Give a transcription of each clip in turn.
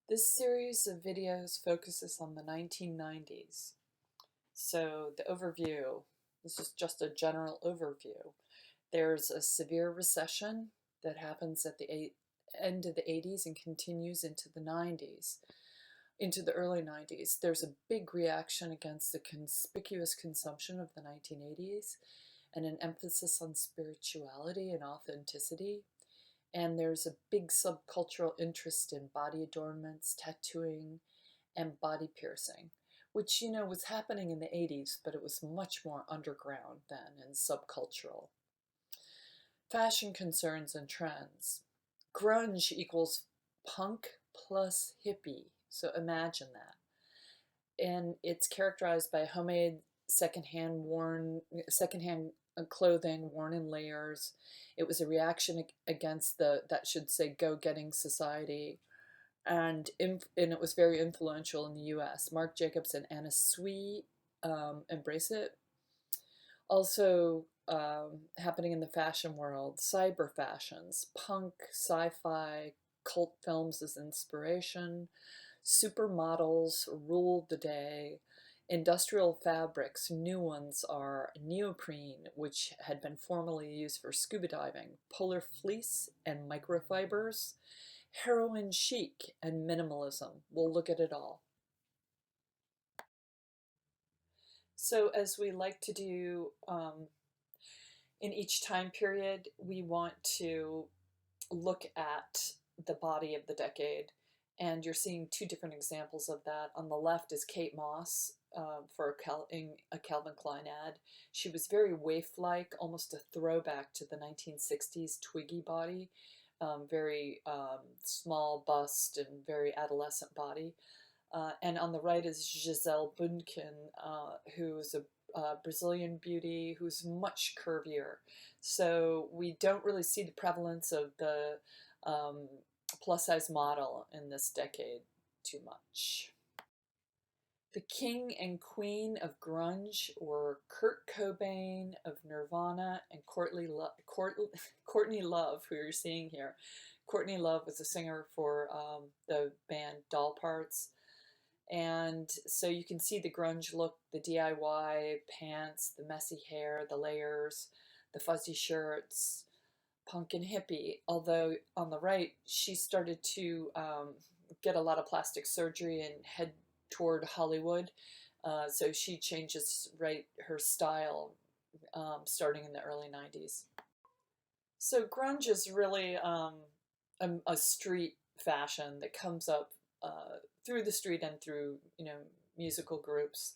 This series of videos focuses on the 1990s. So the overview, this is just a general overview. There's a severe recession that happens at the end of the 80s and continues into the 90s, into the early 90s. There's a big reaction against the conspicuous consumption of the 1980s and an emphasis on spirituality and authenticity. And there's a big subcultural interest in body adornments, tattooing, and body piercing, which, was happening in the 80s, but it was much more underground then and subcultural. Fashion concerns and trends. Grunge equals punk plus hippie. So imagine that. And it's characterized by homemade secondhand clothing worn in layers. It was a reaction against that should say go-getting society, and it was very influential in the U.S. Marc Jacobs and Anna Sui embrace it. Also happening in the fashion world, cyber fashions, punk, sci-fi, cult films as inspiration, supermodels ruled the day. Industrial fabrics, new ones are neoprene, which had been formerly used for scuba diving, polar fleece and microfibers, heroin chic and minimalism. We'll look at it all. So as we like to do in each time period, we want to look at the body of the decade. And you're seeing two different examples of that. On the left is Kate Moss for a Calvin Klein ad. She was very waif-like, almost a throwback to the 1960s Twiggy body. Very small bust and very adolescent body. And on the right is Gisele Bündchen, who's a Brazilian beauty who's much curvier. So we don't really see the prevalence of the plus size model in this decade too much. The king and queen of grunge were Kurt Cobain of Nirvana and Courtney Love, who you're seeing here. Courtney Love was a singer for the band Doll Parts. And so you can see the grunge look, the DIY pants, the messy hair, the layers, the fuzzy shirts, punk and hippie. Although on the right, she started to get a lot of plastic surgery and head toward Hollywood. So she changes her style starting in the early 90s. So grunge is really a street fashion that comes up through the street and through musical groups.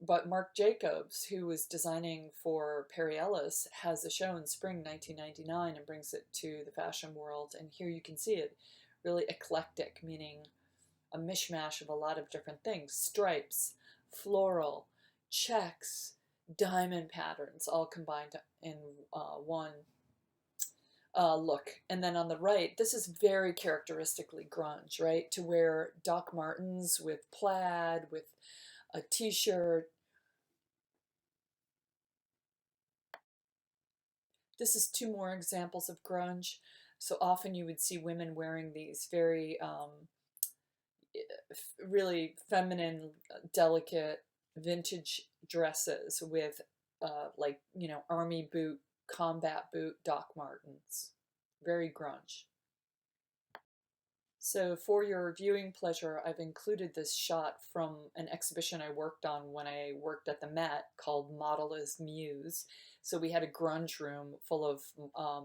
But Marc Jacobs, who was designing for Perry Ellis, has a show in spring 1999 and brings it to the fashion world. And here you can see it really eclectic, meaning a mishmash of a lot of different things: stripes, floral, checks, diamond patterns, all combined in one look. And then on the right, this is very characteristically grunge, right? To wear Doc Martens with plaid, with a t-shirt. This is two more examples of grunge. So often you would see women wearing these very really feminine, delicate, vintage dresses with army boot, combat boot Doc Martens. Very grunge. So for your viewing pleasure, I've included this shot from an exhibition I worked on when I worked at the Met called Model as Muse. So we had a grunge room full of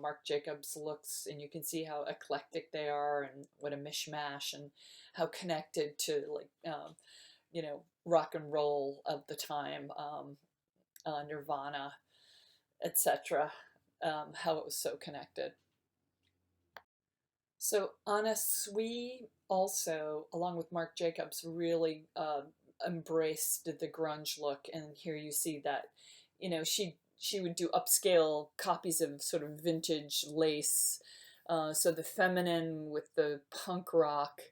Marc Jacobs looks, and you can see how eclectic they are and what a mishmash, and how connected to rock and roll of the time, Nirvana, etc. How it was so connected. So Anna Sui also, along with Marc Jacobs, really embraced the grunge look. And here you see that, she would do upscale copies of sort of vintage lace. So the feminine with the punk rock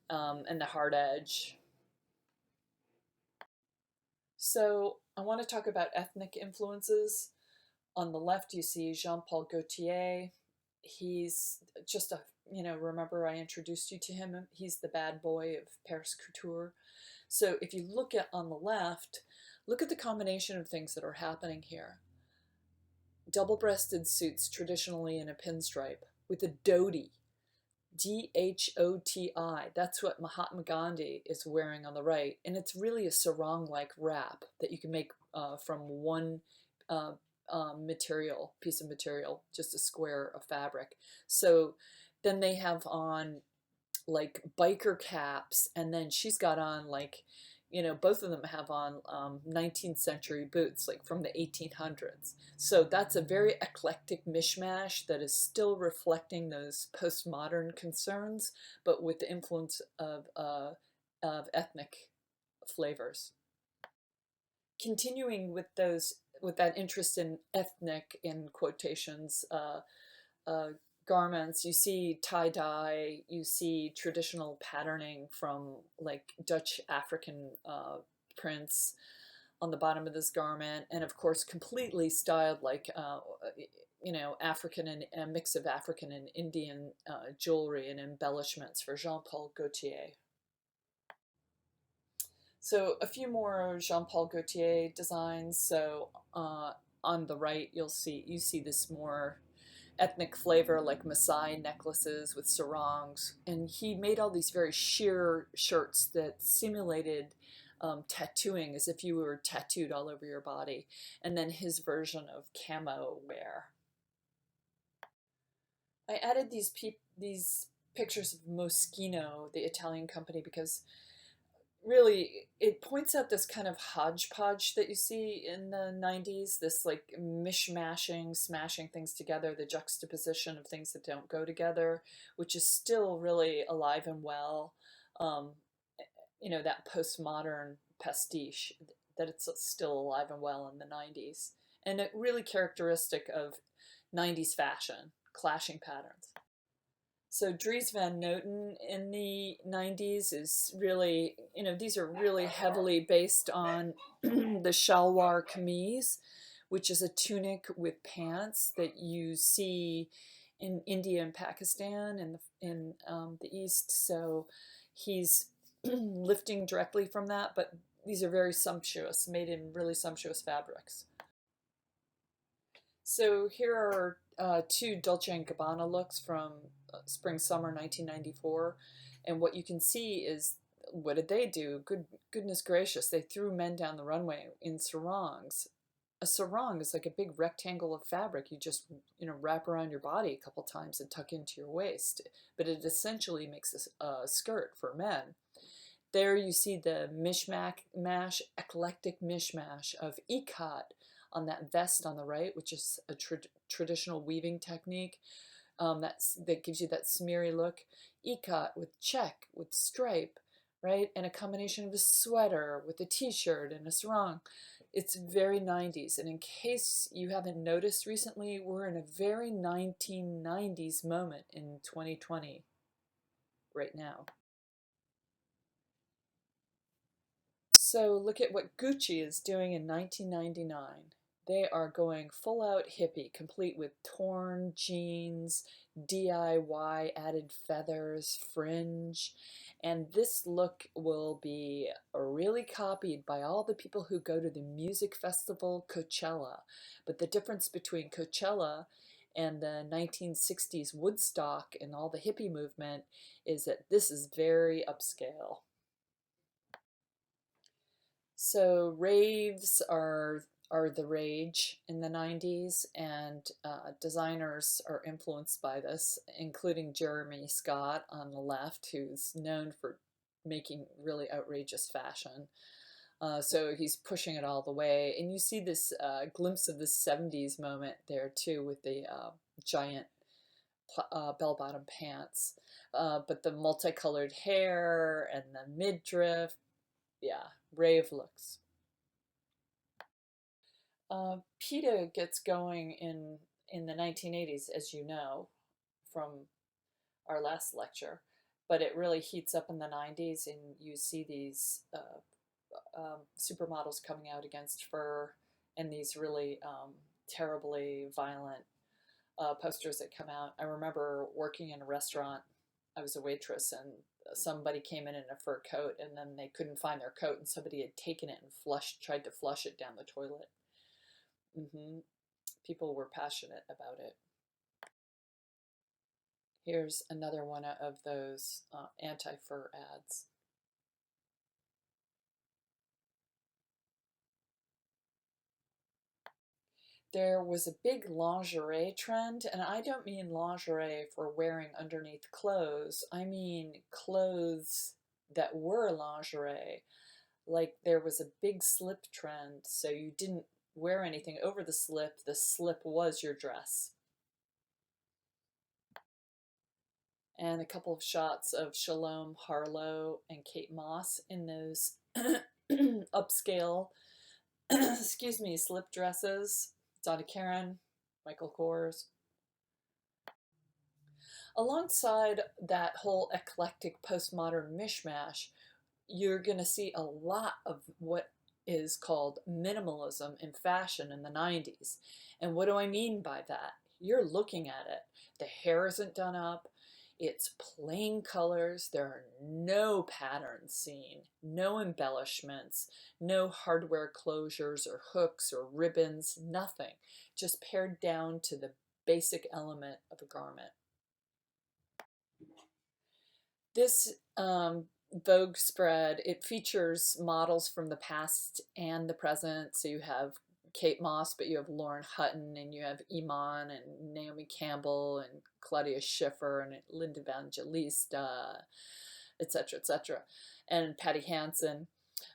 and the hard edge. So I want to talk about ethnic influences. On the left, you see Jean-Paul Gaultier. He's just a remember I introduced you to him? He's the bad boy of Paris couture. So if you look at on the left, look at the combination of things that are happening here. Double-breasted suits traditionally in a pinstripe with a dhoti, dhoti. That's what Mahatma Gandhi is wearing on the right, and it's really a sarong-like wrap that you can make from one uh, piece of material, just a square of fabric. So then they have on like biker caps, and then she's got on like, both of them have on 19th century boots, like from the 1800s. So that's a very eclectic mishmash that is still reflecting those postmodern concerns, but with the influence of ethnic flavors. Continuing with that interest in ethnic, in quotations, uh, garments, you see tie-dye, you see traditional patterning from like Dutch African prints on the bottom of this garment, and of course completely styled like African, and a mix of African and Indian jewelry and embellishments for Jean-Paul Gaultier. So a few more Jean-Paul Gaultier designs. So on the right, you see this more ethnic flavor, like Maasai necklaces with sarongs, and he made all these very sheer shirts that simulated tattooing, as if you were tattooed all over your body, and then his version of camo wear. I added these pictures of Moschino, the Italian company, because really it points out this kind of hodgepodge that you see in the 90s, this like mishmashing, smashing things together, the juxtaposition of things that don't go together, which is still really alive and well. um, that postmodern pastiche, that it's still alive and well in the 90s, and it really characteristic of 90s fashion, clashing patterns. So Dries Van Noten in the 90s is really, these are really heavily based on the shalwar kameez, which is a tunic with pants that you see in India and Pakistan and in the East. So he's lifting directly from that, but these are very sumptuous, made in really sumptuous fabrics. So here are two Dolce & Gabbana looks from spring summer 1994, and what you can see is, what did they do? Goodness gracious, they threw men down the runway in sarongs. A sarong is like a big rectangle of fabric you just wrap around your body a couple times and tuck into your waist, but it essentially makes a skirt for men. There you see the eclectic mishmash of ikat on that vest on the right, which is a traditional weaving technique that gives you that smeary look. Ikat with check, with stripe, right? And a combination of a sweater with a t-shirt and a sarong. It's very 90s. And in case you haven't noticed recently, we're in a very 1990s moment in 2020 right now. So look at what Gucci is doing in 1999. They are going full out hippie, complete with torn jeans, DIY added feathers, fringe, and this look will be really copied by all the people who go to the music festival Coachella. But the difference between Coachella and the 1960s Woodstock and all the hippie movement is that this is very upscale. So raves are the rage in the 90s, and designers are influenced by this, including Jeremy Scott on the left, who's known for making really outrageous fashion. So he's pushing it all the way, and you see this glimpse of the 70s moment there too, with the giant bell-bottom pants, but the multicolored hair and the midriff, yeah, rave looks. PETA gets going in the 1980s, as you know from our last lecture, but it really heats up in the 90s, and you see these supermodels coming out against fur and these really terribly violent posters that come out. I remember working in a restaurant. I was a waitress, and somebody came in a fur coat, and then they couldn't find their coat, and somebody had taken it and tried to flush it down the toilet. Hmm. People were passionate about it. Here's another one of those anti-fur ads. There was a big lingerie trend, and I don't mean lingerie for wearing underneath clothes. I mean clothes that were lingerie. Like there was a big slip trend, so you didn't wear anything over the slip was your dress. And a couple of shots of Shalom Harlow and Kate Moss in those upscale, excuse me, slip dresses. Donna Karan, Michael Kors. Alongside that whole eclectic postmodern mishmash, you're going to see a lot of what is called minimalism in fashion in the 90s. And what do I mean by that? You're looking at it. The hair isn't done up. It's plain colors. There are no patterns seen, no embellishments, no hardware closures or hooks or ribbons, nothing. Just pared down to the basic element of a garment. This Vogue spread, it features models from the past and the present. So you have Kate Moss, but you have Lauren Hutton, and you have Iman and Naomi Campbell and Claudia Schiffer and Linda Evangelista, etc., and Patty Hansen.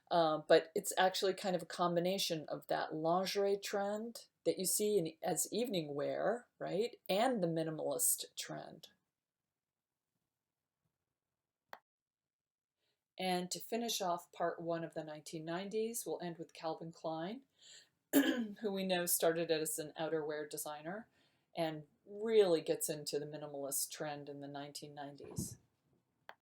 But it's actually kind of a combination of that lingerie trend that you see as evening wear, right, and the minimalist trend. And to finish off part one of the 1990s, we'll end with Calvin Klein, who we know started as an outerwear designer and really gets into the minimalist trend in the 1990s.